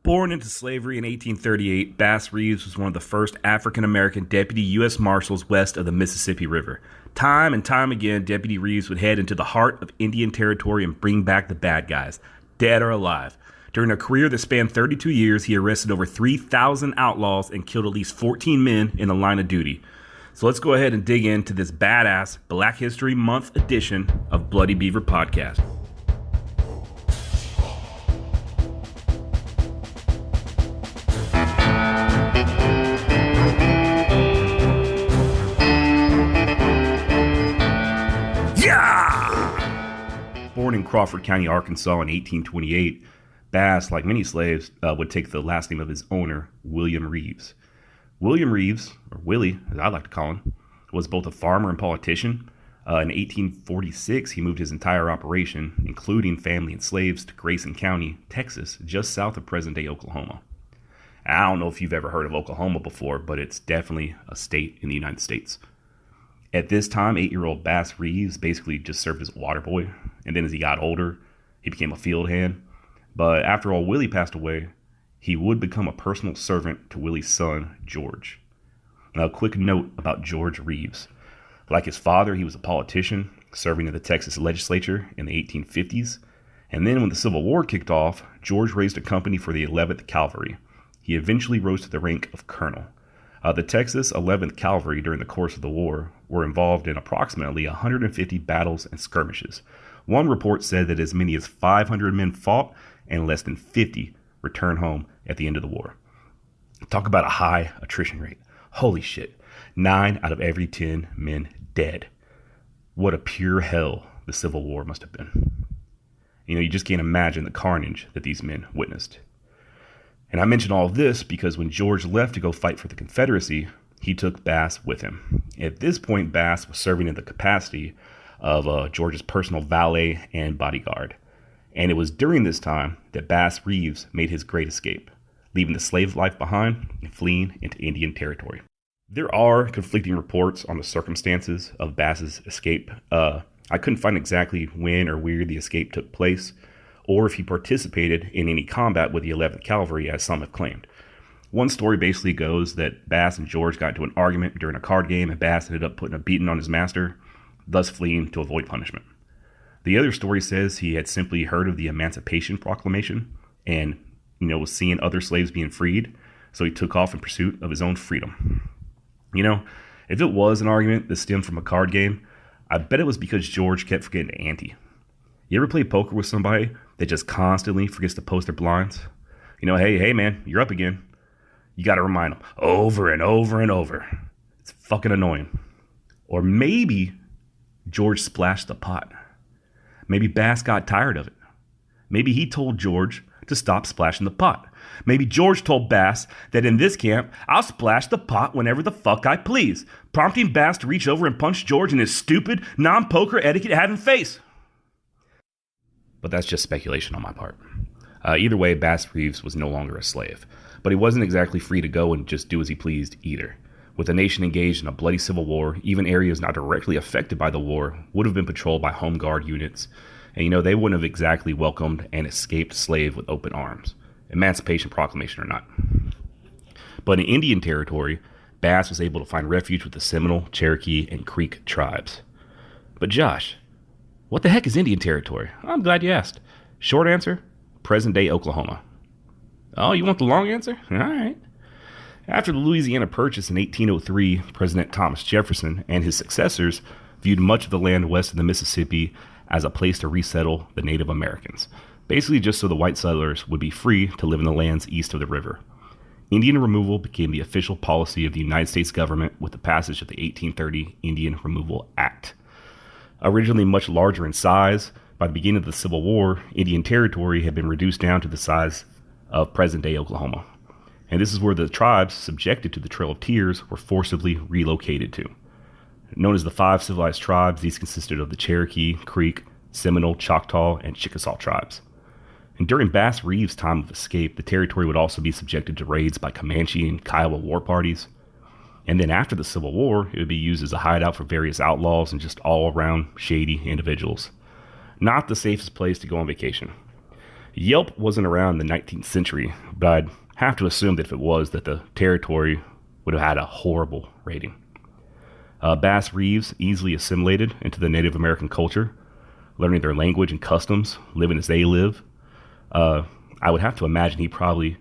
Born into slavery in 1838, Bass Reeves was one of the first African-American deputy U.S. Marshals west of the Mississippi River. Time and time again, Deputy Reeves would head into the heart of Indian Territory and bring back the bad guys, dead or alive. During a career that spanned 32 years, he arrested over 3,000 outlaws and killed at least 14 men in the line of duty. So let's go ahead and dig into this badass Black History Month edition of Bloody Beaver Podcast. Born in Crawford County, Arkansas in 1828, Bass, like many slaves, would take the last name of his owner, William Reeves. William Reeves, or Willie, as I like to call him, was both a farmer and politician. In 1846, he moved his entire operation, including family and slaves, to Grayson County, Texas, just south of present-day Oklahoma. I don't know if you've ever heard of Oklahoma before, but it's definitely a state in the United States. At this time, 8-year-old Bass Reeves basically just served as a water boy, and then as he got older, he became a field hand. But after all, Willie passed away, he would become a personal servant to Willie's son, George. Now, a quick note about George Reeves. Like his father, he was a politician, serving in the Texas legislature in the 1850s. And then when the Civil War kicked off, George raised a company for the 11th Cavalry. He eventually rose to the rank of colonel. The Texas 11th Cavalry during the course of the war were involved in approximately 150 battles and skirmishes. One report said that as many as 500 men fought and less than 50 returned home at the end of the war. Talk about a high attrition rate. Holy shit. 9 out of every 10 men dead. What a pure hell the Civil War must have been. You just can't imagine the carnage that these men witnessed. And I mention all of this because when George left to go fight for the Confederacy, he took Bass with him. At this point, Bass was serving in the capacity of George's personal valet and bodyguard. And it was during this time that Bass Reeves made his great escape, leaving the slave life behind and fleeing into Indian Territory. There are conflicting reports on the circumstances of Bass's escape. I couldn't find exactly when or where the escape took place, or if he participated in any combat with the 11th Cavalry, as some have claimed. One story basically goes that Bass and George got into an argument during a card game, and Bass ended up putting a beating on his master, thus fleeing to avoid punishment. The other story says he had simply heard of the Emancipation Proclamation and, was seeing other slaves being freed, so he took off in pursuit of his own freedom. If it was an argument that stemmed from a card game, I bet it was because George kept forgetting to ante. You ever play poker with somebody that just constantly forgets to post their blinds? Hey man, you're up again. You got to remind them over and over and over. It's fucking annoying. Or maybe George splashed the pot. Maybe Bass got tired of it. Maybe he told George to stop splashing the pot. Maybe George told Bass that in this camp, I'll splash the pot whenever the fuck I please, prompting Bass to reach over and punch George in his stupid, non-poker etiquette having face. But that's just speculation on my part. Either way, Bass Reeves was no longer a slave, but he wasn't exactly free to go and just do as he pleased either. With the nation engaged in a bloody civil war, even areas not directly affected by the war would have been patrolled by home guard units, and they wouldn't have exactly welcomed an escaped slave with open arms, Emancipation Proclamation or not. But in Indian Territory, Bass was able to find refuge with the Seminole, Cherokee, and Creek tribes. But Josh, what the heck is Indian Territory? I'm glad you asked. Short answer, present-day Oklahoma. Oh, you want the long answer? All right. After the Louisiana Purchase in 1803, President Thomas Jefferson and his successors viewed much of the land west of the Mississippi as a place to resettle the Native Americans, basically just so the white settlers would be free to live in the lands east of the river. Indian removal became the official policy of the United States government with the passage of the 1830 Indian Removal Act. Originally much larger in size, by the beginning of the Civil War, Indian Territory had been reduced down to the size of present-day Oklahoma. And this is where the tribes subjected to the Trail of Tears were forcibly relocated to. Known as the 5 civilized tribes, these consisted of the Cherokee, Creek, Seminole, Choctaw, and Chickasaw tribes. And during Bass Reeves' time of escape, the territory would also be subjected to raids by Comanche and Kiowa war parties. And then after the Civil War, it would be used as a hideout for various outlaws and just all-around shady individuals. Not the safest place to go on vacation. Yelp wasn't around in the 19th century, but I'd have to assume that if it was, that the territory would have had a horrible rating. Bass Reeves easily assimilated into the Native American culture, learning their language and customs, living as they live. I would have to imagine he probably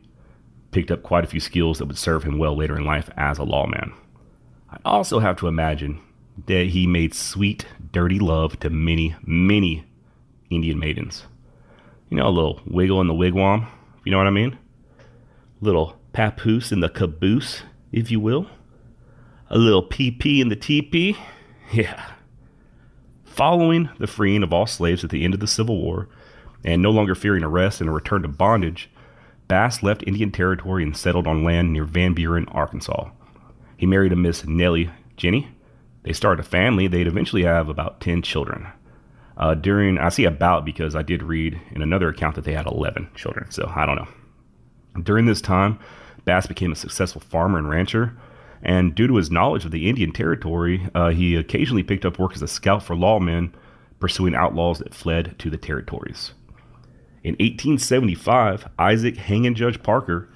picked up quite a few skills that would serve him well later in life as a lawman. I also have to imagine that he made sweet, dirty love to many, many Indian maidens. You know, a little wiggle in the wigwam, if you know what I mean? A little papoose in the caboose, if you will. A little pee-pee in the teepee. Yeah. Following the freeing of all slaves at the end of the Civil War, and no longer fearing arrest and a return to bondage, Bass left Indian Territory and settled on land near Van Buren, Arkansas. He married a Miss Nellie Jenny. They started a family. They'd eventually have about 10 children. I see about because I did read in another account that they had 11 children, so I don't know. During this time, Bass became a successful farmer and rancher, and due to his knowledge of the Indian Territory, he occasionally picked up work as a scout for lawmen pursuing outlaws that fled to the territories. In 1875, Isaac Hanging Judge Parker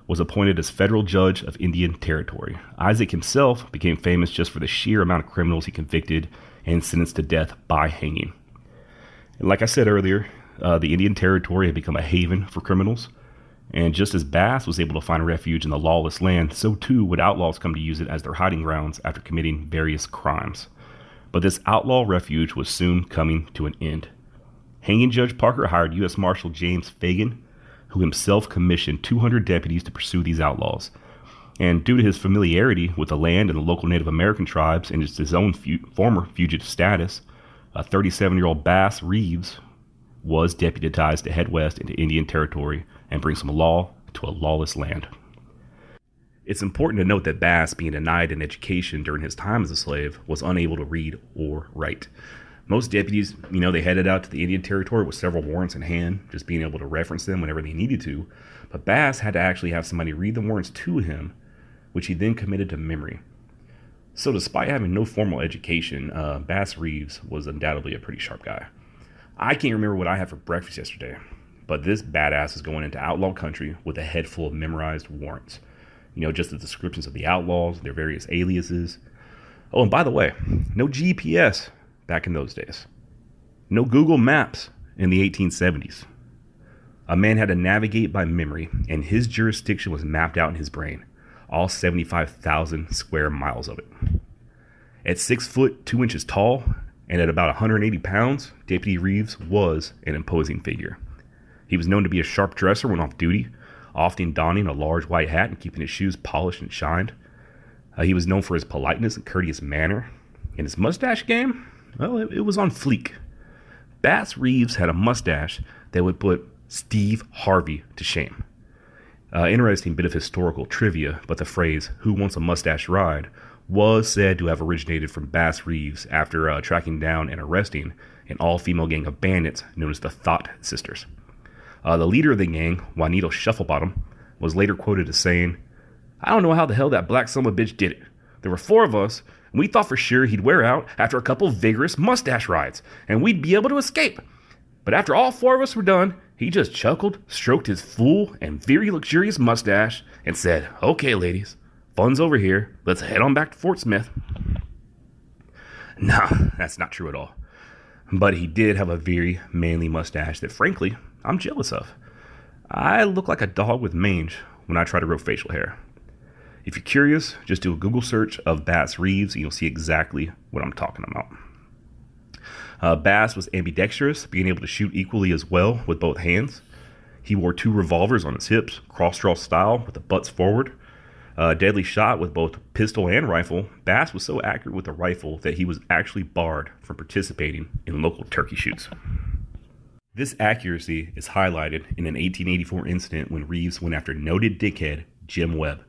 was appointed as federal judge of Indian Territory. Isaac himself became famous just for the sheer amount of criminals he convicted and sentenced to death by hanging. And like I said earlier, the Indian Territory had become a haven for criminals. And just as Bass was able to find refuge in the lawless land, so too would outlaws come to use it as their hiding grounds after committing various crimes. But this outlaw refuge was soon coming to an end. Hanging Judge Parker hired U.S. Marshal James Fagan, who himself commissioned 200 deputies to pursue these outlaws. And due to his familiarity with the land and the local Native American tribes and just his own former fugitive status, a 37-year-old Bass Reeves was deputized to head west into Indian Territory and bring some law to a lawless land. It's important to note that Bass, being denied an education during his time as a slave, was unable to read or write. Most deputies, they headed out to the Indian Territory with several warrants in hand, just being able to reference them whenever they needed to. But Bass had to actually have somebody read the warrants to him, which he then committed to memory. So despite having no formal education, Bass Reeves was undoubtedly a pretty sharp guy. I can't remember what I had for breakfast yesterday, but this badass is going into outlaw country with a head full of memorized warrants. Just the descriptions of the outlaws, their various aliases. Oh, and by the way, no GPS back in those days. No Google Maps in the 1870s. A man had to navigate by memory, and his jurisdiction was mapped out in his brain, all 75,000 square miles of it. At 6 foot 2 inches tall and at about 180 pounds, Deputy Reeves was an imposing figure. He was known to be a sharp dresser when off duty, often donning a large white hat and keeping his shoes polished and shined. He was known for his politeness and courteous manner. And his mustache game, well, it was on fleek. Bass Reeves had a mustache that would put Steve Harvey to shame. Interesting bit of historical trivia, but the phrase, "who wants a mustache ride," was said to have originated from Bass Reeves after tracking down and arresting an all-female gang of bandits known as the Thought Sisters. The leader of the gang, Juanito Shufflebottom, was later quoted as saying, "I don't know how the hell that black son of a bitch did it. There were 4 of us, and we thought for sure he'd wear out after a couple vigorous mustache rides, and we'd be able to escape. But after all 4 of us were done, he just chuckled, stroked his full and very luxurious mustache, and said, 'Okay, ladies, fun's over here. Let's head on back to Fort Smith.'" No, that's not true at all. But he did have a very manly mustache that, frankly, I'm jealous of. I look like a dog with mange when I try to grow facial hair. If you're curious, just do a Google search of Bass Reeves and you'll see exactly what I'm talking about. Bass was ambidextrous, being able to shoot equally as well with both hands. He wore 2 revolvers on his hips, cross-draw style with the butts forward. Deadly shot with both pistol and rifle. Bass was so accurate with the rifle that he was actually barred from participating in local turkey shoots. This accuracy is highlighted in an 1884 incident when Reeves went after noted dickhead Jim Webb.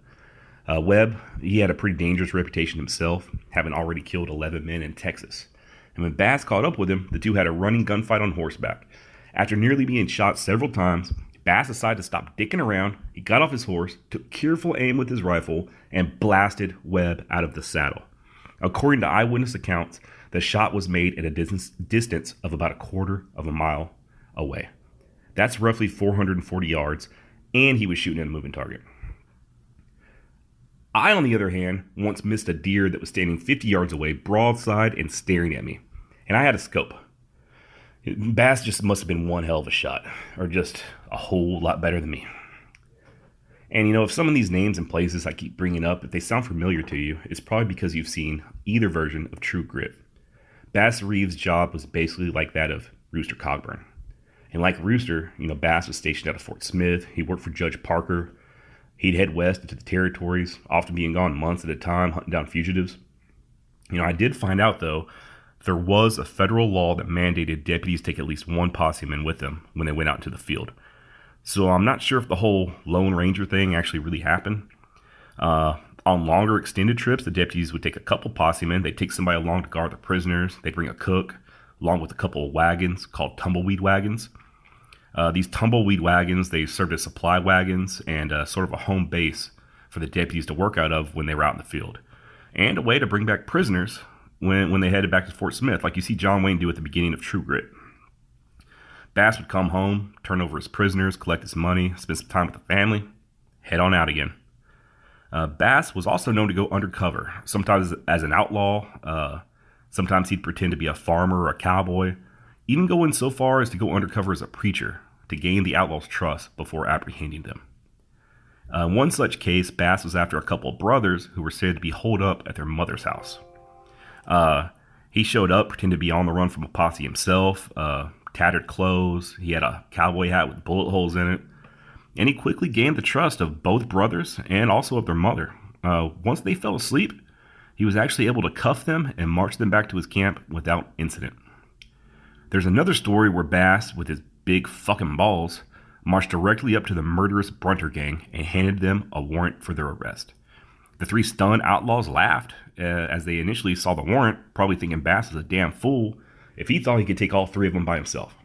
Webb, he had a pretty dangerous reputation himself, having already killed 11 men in Texas. And when Bass caught up with him, the two had a running gunfight on horseback. After nearly being shot several times, Bass decided to stop dicking around. He got off his horse, took careful aim with his rifle, and blasted Webb out of the saddle. According to eyewitness accounts, the shot was made at a distance of about a quarter of a mile away. That's roughly 440 yards, and he was shooting at a moving target. I, on the other hand, once missed a deer that was standing 50 yards away, broadside and staring at me, and I had a scope. Bass just must have been one hell of a shot, or just a whole lot better than me. And if some of these names and places I keep bringing up, if they sound familiar to you, it's probably because you've seen either version of True Grit. Bass Reeves' job was basically like that of Rooster Cogburn. And like Rooster, Bass was stationed out of Fort Smith. He worked for Judge Parker. He'd head west into the territories, often being gone months at a time, hunting down fugitives. I did find out, though, there was a federal law that mandated deputies take at least one posseman with them when they went out into the field. So I'm not sure if the whole Lone Ranger thing actually really happened. On longer extended trips, the deputies would take a couple possemen. They'd take somebody along to guard the prisoners. They'd bring a cook, along with a couple of wagons called Tumbleweed Wagons. These Tumbleweed Wagons, they served as supply wagons and sort of a home base for the deputies to work out of when they were out in the field. And a way to bring back prisoners when they headed back to Fort Smith, like you see John Wayne do at the beginning of True Grit. Bass would come home, turn over his prisoners, collect his money, spend some time with the family, head on out again. Bass was also known to go undercover, sometimes as an outlaw. Sometimes he'd pretend to be a farmer or a cowboy, even going so far as to go undercover as a preacher to gain the outlaws' trust before apprehending them. In one such case, Bass was after a couple of brothers who were said to be holed up at their mother's house. He showed up, pretended to be on the run from a posse himself, tattered clothes. He had a cowboy hat with bullet holes in it. And he quickly gained the trust of both brothers and also of their mother. Once they fell asleep, he was actually able to cuff them and march them back to his camp without incident. There's another story where Bass, with his big fucking balls, marched directly up to the murderous Brunter gang and handed them a warrant for their arrest. The three stunned outlaws laughed as they initially saw the warrant, probably thinking Bass was a damn fool if he thought he could take all three of them by himself.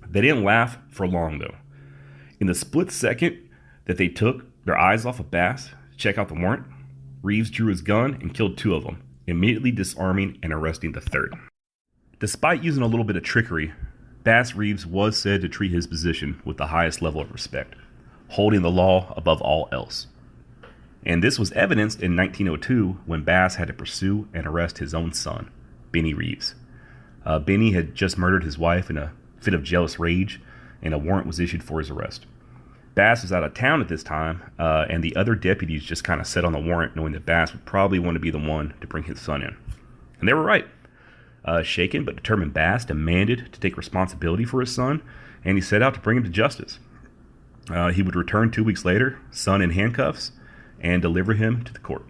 They didn't laugh for long, though. In the split second that they took their eyes off of Bass to check out the warrant, Reeves drew his gun and killed two of them, immediately disarming and arresting the third. Despite using a little bit of trickery, Bass Reeves was said to treat his position with the highest level of respect, holding the law above all else. And this was evidenced in 1902 when Bass had to pursue and arrest his own son, Benny Reeves. Benny had just murdered his wife in a fit of jealous rage, and a warrant was issued for his arrest. Bass was out of town at this time, and the other deputies just kind of sat on the warrant, knowing that Bass would probably want to be the one to bring his son in. And they were right. Shaken but determined, Bass demanded to take responsibility for his son, and he set out to bring him to justice. He would return 2 weeks later, son in handcuffs, and deliver him to the court.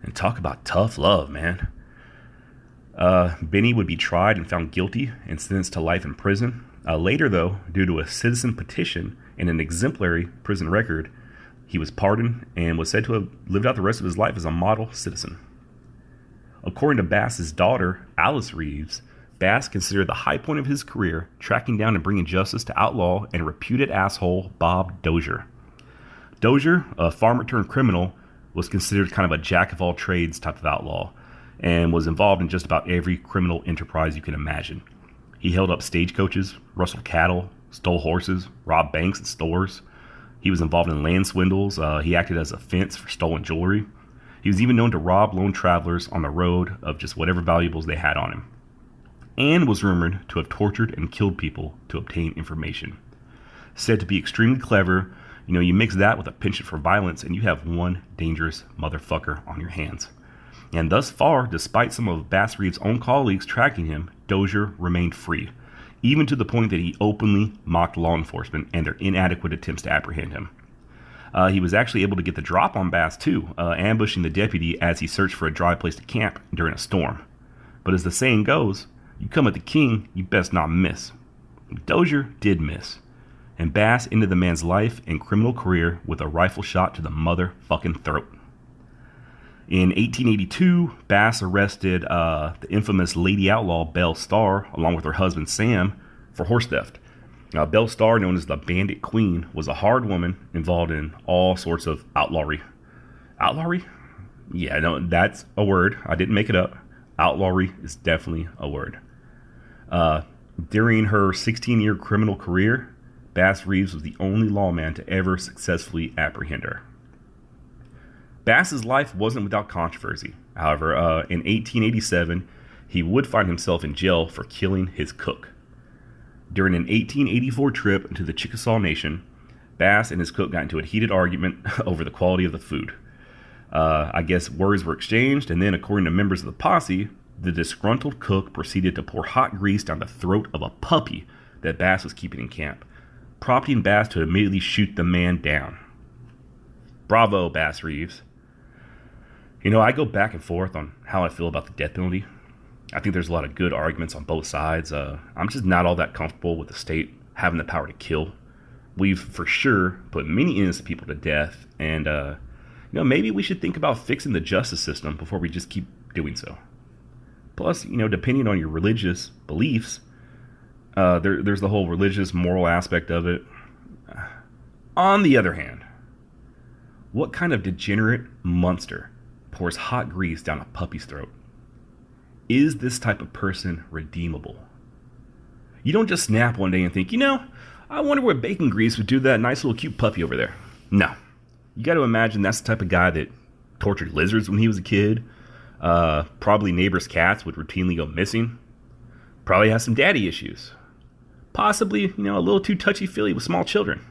And talk about tough love, man. Benny would be tried and found guilty and sentenced to life in prison. Later, though, due to a citizen petition and an exemplary prison record, he was pardoned and was said to have lived out the rest of his life as a model citizen. According to Bass's daughter, Alice Reeves, Bass considered the high point of his career tracking down and bringing justice to outlaw and reputed asshole Bob Dozier. Dozier, a farmer-turned-criminal, was considered kind of a jack-of-all-trades type of outlaw and was involved in just about every criminal enterprise you can imagine. He held up stagecoaches, rustled cattle, stole horses, robbed banks and stores. He was involved in land swindles. He acted as a fence for stolen jewelry. He was even known to rob lone travelers on the road of just whatever valuables they had on him, and was rumored to have tortured and killed people to obtain information. Said to be extremely clever. You mix that with a penchant for violence and you have one dangerous motherfucker on your hands. And thus far, despite some of Bass Reeves' own colleagues tracking him, Dozier remained free, even to the point that he openly mocked law enforcement and their inadequate attempts to apprehend him. He was actually able to get the drop on Bass too, ambushing the deputy as he searched for a dry place to camp during a storm. But as the saying goes, you come at the king, you best not miss. Dozier did miss, and Bass ended the man's life and criminal career with a rifle shot to the motherfucking throat. In 1882, Bass arrested the infamous lady outlaw Belle Starr, along with her husband Sam, for horse theft. Belle Starr, known as the Bandit Queen, was a hard woman involved in all sorts of outlawry. Outlawry? Yeah, no, that's a word. I didn't make it up. Outlawry is definitely a word. During her 16-year criminal career, Bass Reeves was the only lawman to ever successfully apprehend her. Bass's life wasn't without controversy. However, in 1887, he would find himself in jail for killing his cook. During an 1884 trip to the Chickasaw Nation, Bass and his cook got into a heated argument over the quality of the food. I guess words were exchanged, and then, according to members of the posse, the disgruntled cook proceeded to pour hot grease down the throat of a puppy that Bass was keeping in camp, prompting Bass to immediately shoot the man down. Bravo, Bass Reeves. I go back and forth on how I feel about the death penalty. I think there's a lot of good arguments on both sides. I'm just not all that comfortable with the state having the power to kill. We've for sure put many innocent people to death, and maybe we should think about fixing the justice system before we just keep doing so. Plus, depending on your religious beliefs, there's the whole religious moral aspect of it. On the other hand, what kind of degenerate monster pours hot grease down a puppy's throat? Is this type of person redeemable? You don't just snap one day and think, I wonder what bacon grease would do to that nice little cute puppy over there. No. You got to imagine that's the type of guy that tortured lizards when he was a kid. Probably neighbors' cats would routinely go missing. Probably has some daddy issues. Possibly, a little too touchy-feely with small children.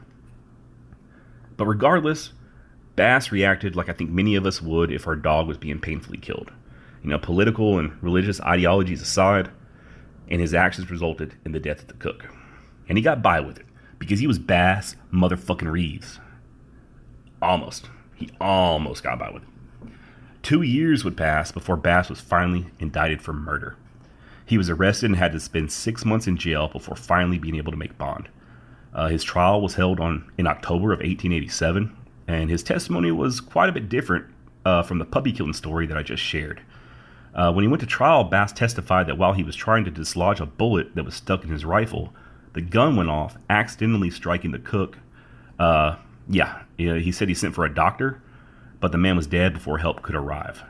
But regardless, Bass reacted like I think many of us would if our dog was being painfully killed. Political and religious ideologies aside, and his actions resulted in the death of the cook. And he got by with it, because he was Bass motherfucking Reeves. He almost got by with it. 2 years would pass before Bass was finally indicted for murder. He was arrested and had to spend 6 months in jail before finally being able to make bond. His trial was held in October of 1887, and his testimony was quite a bit different from the puppy killing story that I just shared. When he went to trial, Bass testified that while he was trying to dislodge a bullet that was stuck in his rifle, the gun went off, accidentally striking the cook. He said he sent for a doctor, but the man was dead before help could arrive.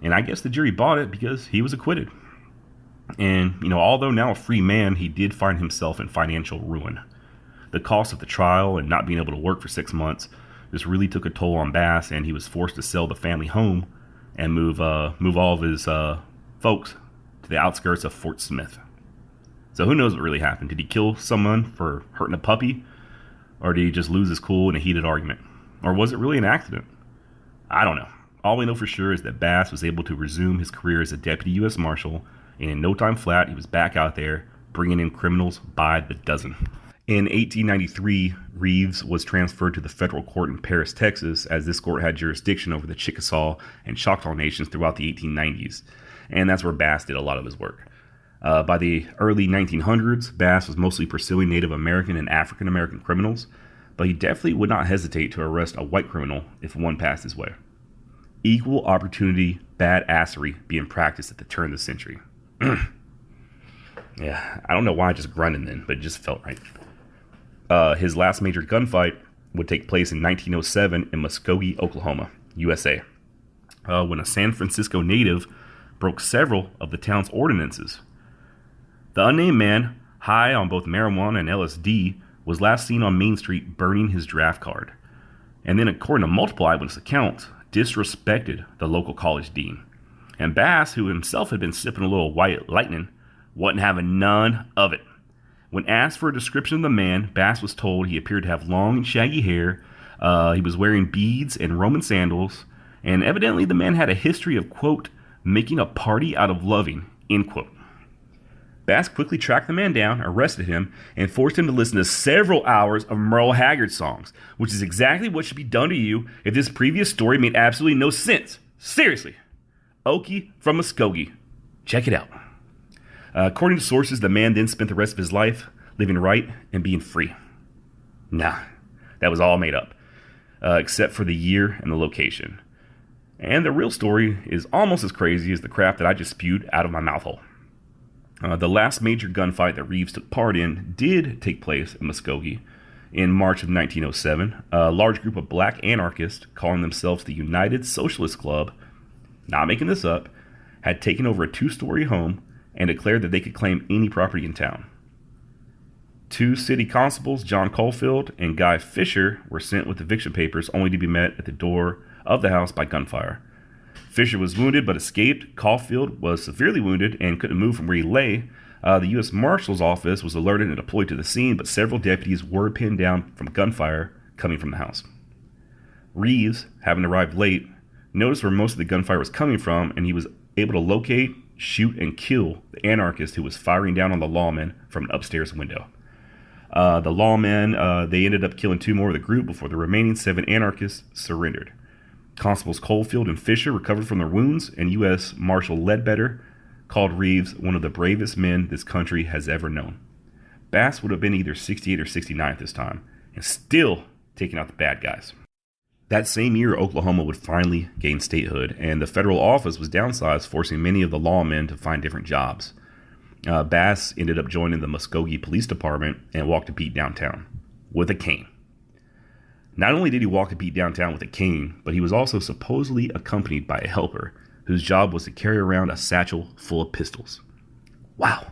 And I guess the jury bought it because he was acquitted. And, although now a free man, he did find himself in financial ruin. The cost of the trial and not being able to work for 6 months just really took a toll on Bass, and he was forced to sell the family home and move all of his folks to the outskirts of Fort Smith. So who knows what really happened? Did he kill someone for hurting a puppy? Or did he just lose his cool in a heated argument? Or was it really an accident? I don't know. All we know for sure is that Bass was able to resume his career as a deputy U.S. Marshal, and in no time flat, he was back out there bringing in criminals by the dozen. In 1893, Reeves was transferred to the federal court in Paris, Texas, as this court had jurisdiction over the Chickasaw and Choctaw nations throughout the 1890s, and that's where Bass did a lot of his work. By the early 1900s, Bass was mostly pursuing Native American and African American criminals, but he definitely would not hesitate to arrest a white criminal if one passed his way. Equal opportunity badassery being practiced at the turn of the century. Yeah, I don't know why I just grunted then, but it just felt right. His last major gunfight would take place in 1907 in Muskogee, Oklahoma, USA, when a San Francisco native broke several of the town's ordinances. The unnamed man, high on both marijuana and LSD, was last seen on Main Street burning his draft card, and then, according to multiple eyewitness accounts, disrespected the local college dean. And Bass, who himself had been sipping a little white lightning, wasn't having none of it. When asked for a description of the man, Bass was told he appeared to have long and shaggy hair, he was wearing beads and Roman sandals, and evidently the man had a history of, quote, making a party out of loving, end quote. Bass quickly tracked the man down, arrested him, and forced him to listen to several hours of Merle Haggard songs, which is exactly what should be done to you if this previous story made absolutely no sense. Seriously. Okie from Muskogee. Check it out. According to sources, the man then spent the rest of his life living right and being free. Nah, that was all made up, except for the year and the location. And the real story is almost as crazy as the crap that I just spewed out of my mouth hole. The last major gunfight that Reeves took part in did take place in Muskogee in March of 1907. A large group of black anarchists calling themselves the United Socialist Club, not making this up, had taken over a 2-story home and declared that they could claim any property in town. 2 city constables, John Caulfield and Guy Fisher, were sent with eviction papers only to be met at the door of the house by gunfire. Fisher was wounded but escaped. Caulfield was severely wounded and couldn't move from where he lay. The U.S. Marshals office was alerted and deployed to the scene, but several deputies were pinned down from gunfire coming from the house. Reeves, having arrived late, noticed where most of the gunfire was coming from, and he was able to locate, shoot, and kill the anarchist who was firing down on the lawmen from an upstairs window. The lawmen, they ended up killing 2 more of the group before the remaining 7 anarchists surrendered. Constables Caulfield and Fisher recovered from their wounds, and U.S. Marshal Ledbetter called Reeves one of the bravest men this country has ever known. Bass would have been either 68 or 69 at this time, and still taking out the bad guys. That same year, Oklahoma would finally gain statehood, and the federal office was downsized, forcing many of the lawmen to find different jobs. Bass ended up joining the Muskogee Police Department and walked a beat downtown with a cane. Not only did he walk a beat downtown with a cane, but he was also supposedly accompanied by a helper whose job was to carry around a satchel full of pistols. Wow.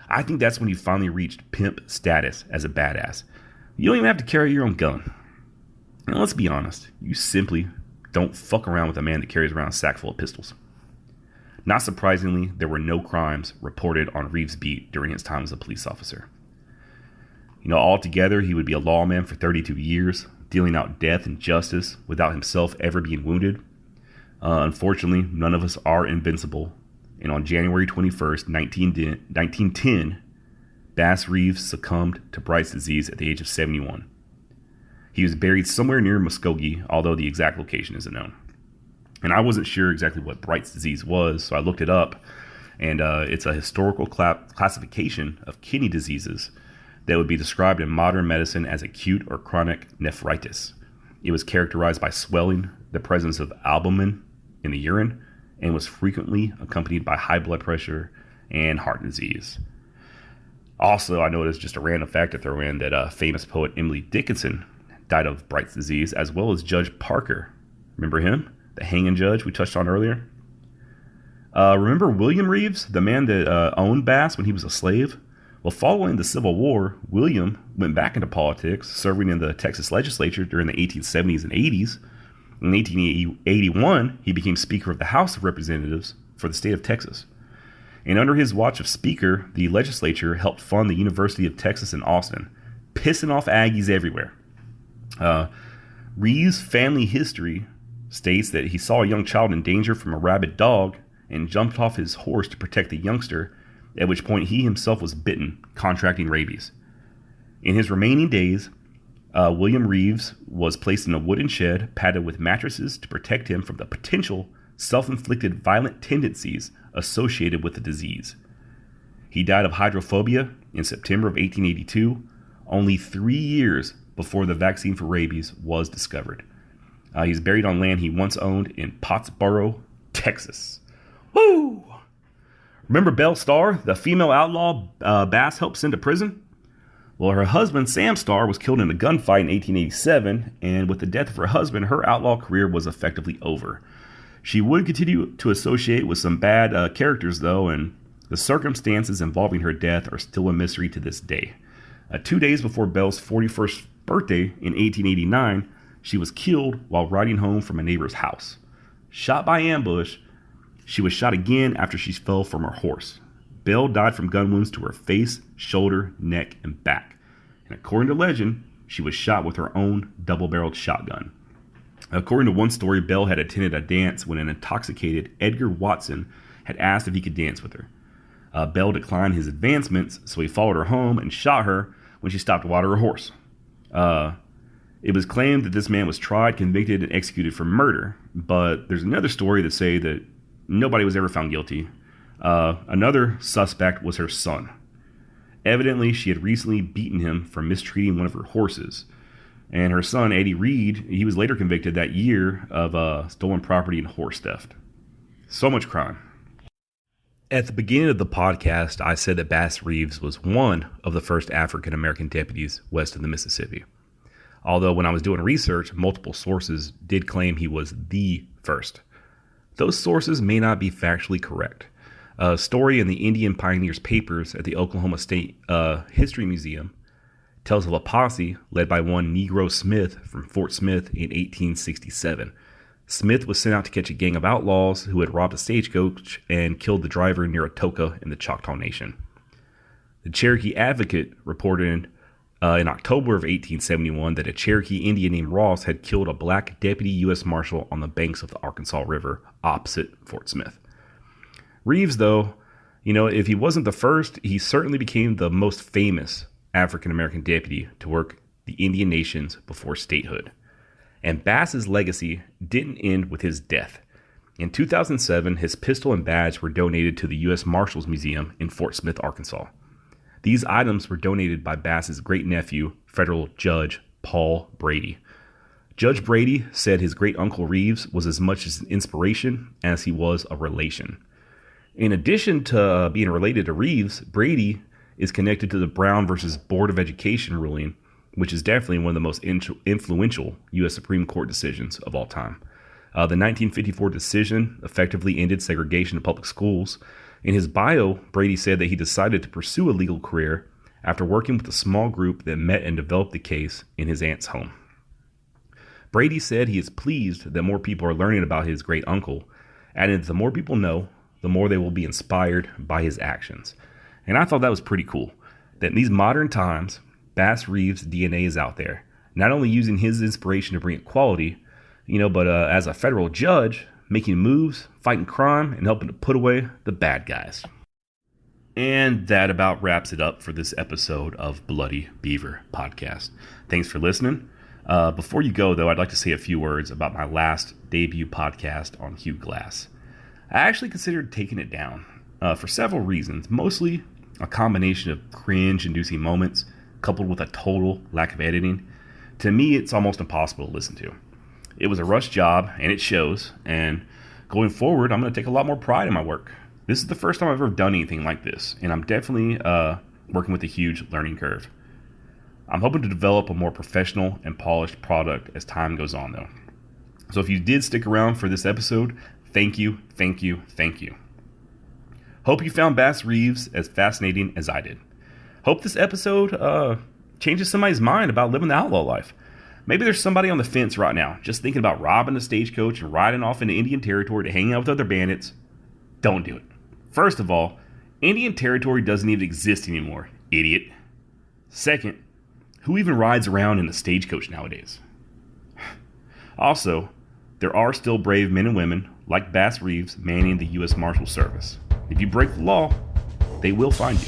I think that's when he finally reached pimp status as a badass. You don't even have to carry your own gun. Now, let's be honest, you simply don't fuck around with a man that carries around a sack full of pistols. Not surprisingly, there were no crimes reported on Reeves' beat during his time as a police officer. Altogether, he would be a lawman for 32 years, dealing out death and justice without himself ever being wounded. Unfortunately, none of us are invincible, and on January 21st, 1910, Bass Reeves succumbed to Bright's disease at the age of 71. He was buried somewhere near Muskogee, although the exact location isn't known. And I wasn't sure exactly what Bright's disease was, so I looked it up, and it's a historical classification of kidney diseases that would be described in modern medicine as acute or chronic nephritis. It was characterized by swelling, the presence of albumin in the urine, and was frequently accompanied by high blood pressure and heart disease. Also, I noticed just a random fact to throw in that famous poet Emily Dickinson died of Bright's disease, as well as Judge Parker. Remember him? The hanging judge we touched on earlier? Remember William Reeves, the man that owned Bass when he was a slave? Well, following the Civil War, William went back into politics, serving in the Texas legislature during the 1870s and 80s. In 1881, he became Speaker of the House of Representatives for the state of Texas. And under his watch of Speaker, the legislature helped fund the University of Texas in Austin, pissing off Aggies everywhere. Reeves' family history states that he saw a young child in danger from a rabid dog and jumped off his horse to protect the youngster, at which point he himself was bitten, contracting rabies. In his remaining days, William Reeves was placed in a wooden shed padded with mattresses to protect him from the potential self-inflicted violent tendencies associated with the disease. He died of hydrophobia in September of 1882, only 3 years before the vaccine for rabies was discovered. He's buried on land he once owned in Pottsboro, Texas. Woo! Remember Belle Starr, the female outlaw Bass helped send to prison? Well, her husband, Sam Starr, was killed in a gunfight in 1887, and with the death of her husband, her outlaw career was effectively over. She would continue to associate with some bad characters, though, and the circumstances involving her death are still a mystery to this day. 2 days before Belle's 41st birthday in 1889, she was killed while riding home from a neighbor's house. Shot by ambush, she was shot again after she fell from her horse. Belle died from gun wounds to her face, shoulder, neck, and back. And according to legend, she was shot with her own double-barreled shotgun. According to one story, Belle had attended a dance when an intoxicated Edgar Watson had asked if he could dance with her. Belle declined his advancements, so he followed her home and shot her when she stopped to water her horse. It was claimed that this man was tried, convicted, and executed for murder, but there's another story that say that nobody was ever found guilty. Another suspect was her son. Evidently, she had recently beaten him for mistreating one of her horses. And her son, Eddie Reed, he was later convicted that year of stolen property and horse theft. So much crime. At the beginning of the podcast, I said that Bass Reeves was one of the first African-American deputies west of the Mississippi. Although when I was doing research, multiple sources did claim he was the first. Those sources may not be factually correct. A story in the Indian Pioneers papers at the Oklahoma State History Museum tells of a posse led by one Negro Smith from Fort Smith in 1867. Smith was sent out to catch a gang of outlaws who had robbed a stagecoach and killed the driver near Atoka in the Choctaw Nation. The Cherokee Advocate reported in October of 1871 that a Cherokee Indian named Ross had killed a black deputy U.S. Marshal on the banks of the Arkansas River opposite Fort Smith. Reeves, though, if he wasn't the first, he certainly became the most famous African-American deputy to work the Indian nations before statehood. And Bass's legacy didn't end with his death. In 2007, his pistol and badge were donated to the U.S. Marshals Museum in Fort Smith, Arkansas. These items were donated by Bass's great-nephew, federal judge Paul Brady. Judge Brady said his great-uncle Reeves was as much as an inspiration as he was a relation. In addition to being related to Reeves, Brady is connected to the Brown versus Board of Education ruling, which is definitely one of the most influential U.S. Supreme Court decisions of all time. The 1954 decision effectively ended segregation in public schools. In his bio, Brady said that he decided to pursue a legal career after working with a small group that met and developed the case in his aunt's home. Brady said he is pleased that more people are learning about his great uncle, adding that the more people know, the more they will be inspired by his actions. And I thought that was pretty cool, that in these modern times, Bass Reeves' DNA is out there, not only using his inspiration to bring equality, but as a federal judge, making moves, fighting crime, and helping to put away the bad guys. And that about wraps it up for this episode of Bloody Beaver Podcast. Thanks for listening. Before you go, though, I'd like to say a few words about my last debut podcast on Hugh Glass. I actually considered taking it down for several reasons, mostly a combination of cringe-inducing moments coupled with a total lack of editing. To me, it's almost impossible to listen to. It was a rush job, and it shows, and going forward, I'm going to take a lot more pride in my work. This is the first time I've ever done anything like this, and I'm definitely working with a huge learning curve. I'm hoping to develop a more professional and polished product as time goes on, though. So if you did stick around for this episode, thank you, thank you, thank you. Hope you found Bass Reeves as fascinating as I did. Hope this episode changes somebody's mind about living the outlaw life. Maybe there's somebody on the fence right now, just thinking about robbing a stagecoach and riding off into Indian Territory to hang out with other bandits. Don't do it. First of all, Indian Territory doesn't even exist anymore, idiot. Second, who even rides around in a stagecoach nowadays? Also, there are still brave men and women like Bass Reeves manning the U.S. Marshal Service. If you break the law, they will find you.